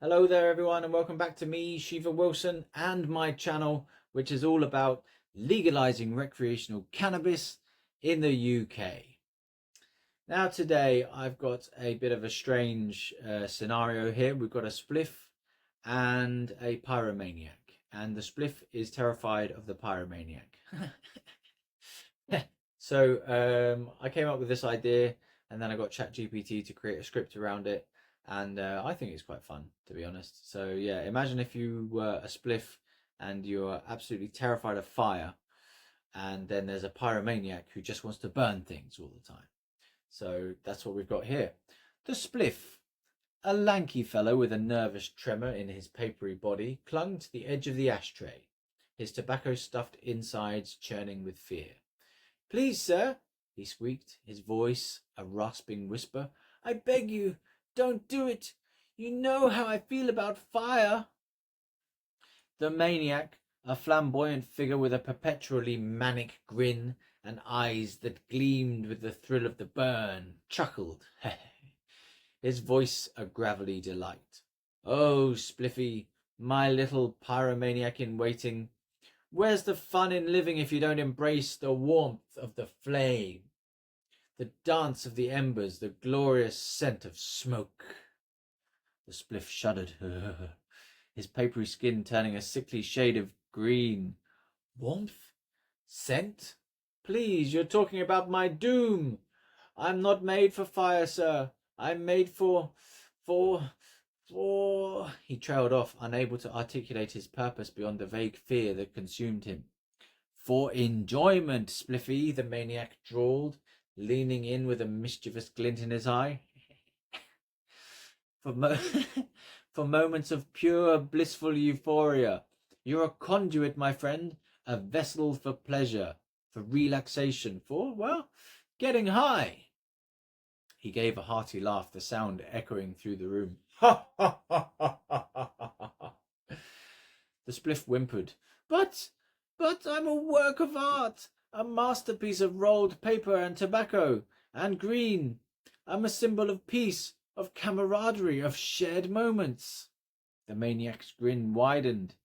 Hello there everyone and welcome back to me, Shiva Wilson, and my channel, which is all about legalizing recreational cannabis in the UK. Now today I've got a bit of a strange scenario here. We've got a spliff and a pyromaniac, and the spliff is terrified of the pyromaniac. So I came up with this idea, and then I got ChatGPT to create a script around it. And I think it's quite fun, to be honest. So yeah, imagine if you were a spliff and you're absolutely terrified of fire, and then there's a pyromaniac who just wants to burn things all the time. So that's what we've got here. The spliff, a lanky fellow with a nervous tremor in his papery body, clung to the edge of the ashtray, his tobacco-stuffed insides churning with fear. "Please, sir," he squeaked, his voice a rasping whisper, "I beg you, don't do it. You know how I feel about fire." The maniac, a flamboyant figure with a perpetually manic grin and eyes that gleamed with the thrill of the burn, chuckled, his voice a gravelly delight. "Oh, Spliffy, my little pyromaniac in waiting, where's the fun in living if you don't embrace the warmth of the flame? The dance of the embers, the glorious scent of smoke." The spliff shuddered, his papery skin turning a sickly shade of green. "Warmth? Scent? Please, you're talking about my doom. I'm not made for fire, sir. I'm made for... He trailed off, unable to articulate his purpose beyond the vague fear that consumed him. "For enjoyment, Spliffy," the maniac drawled, leaning in with a mischievous glint in his eye. For moments of pure, blissful euphoria. You're a conduit, my friend, a vessel for pleasure, for relaxation, for, well, getting high." He gave a hearty laugh, the sound echoing through the room. "Ha ha ha ha ha ha." The spliff whimpered. But I'm a work of art, a masterpiece of rolled paper and tobacco, and green. I'm a symbol of peace, of camaraderie, of shared moments." The maniac's grin widened.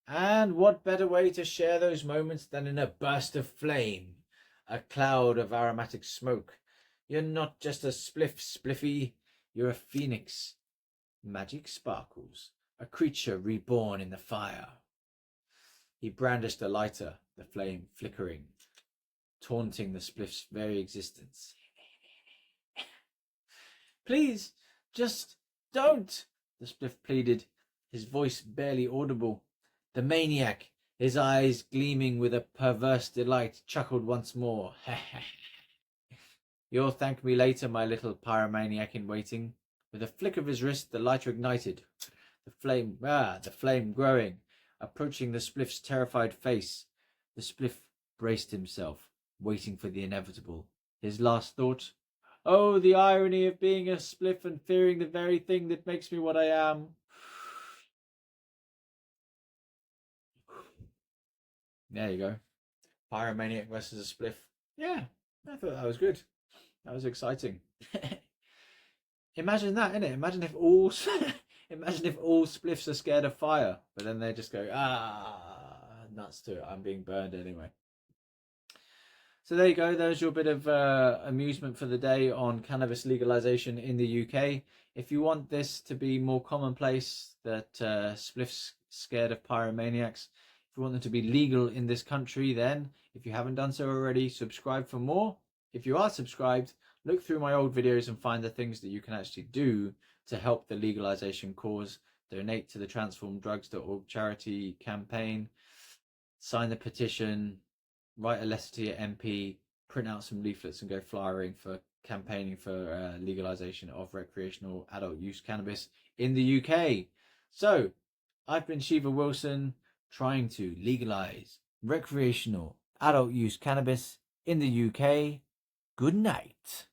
"And what better way to share those moments than in a burst of flame, a cloud of aromatic smoke? You're not just a spliff, Spliffy, you're a phoenix. Magic sparkles, a creature reborn in the fire." He brandished a lighter, the flame flickering, taunting the spliff's very existence. "Please, just don't," the spliff pleaded, his voice barely audible. The maniac, his eyes gleaming with a perverse delight, chuckled once more. "You'll thank me later, my little pyromaniac in waiting." With a flick of his wrist, the lighter ignited, the flame growing, approaching the spliff's terrified face. The spliff braced himself, waiting for the inevitable. His last thought, "Oh, the irony of being a spliff and fearing the very thing that makes me what I am." There you go. Pyromaniac versus a spliff. Yeah, I thought that was good. That was exciting. Imagine that, innit? Imagine if all spliffs are scared of fire, but then they just go, nuts to it. I'm being burned anyway. So there you go. There's your bit of amusement for the day on cannabis legalization in the UK. If you want this to be more commonplace, that spliffs scared of pyromaniacs, if you want them to be legal in this country, then if you haven't done so already, subscribe for more. If you are subscribed, look through my old videos and find the things that you can actually do to help the legalization cause. Donate to the transformdrugs.org charity campaign, sign the petition, write a letter to your MP, print out some leaflets and go flyering for campaigning for legalization of recreational adult use cannabis in the UK. So, I've been Shiva Wilson, trying to legalize recreational adult use cannabis in the UK. Good night.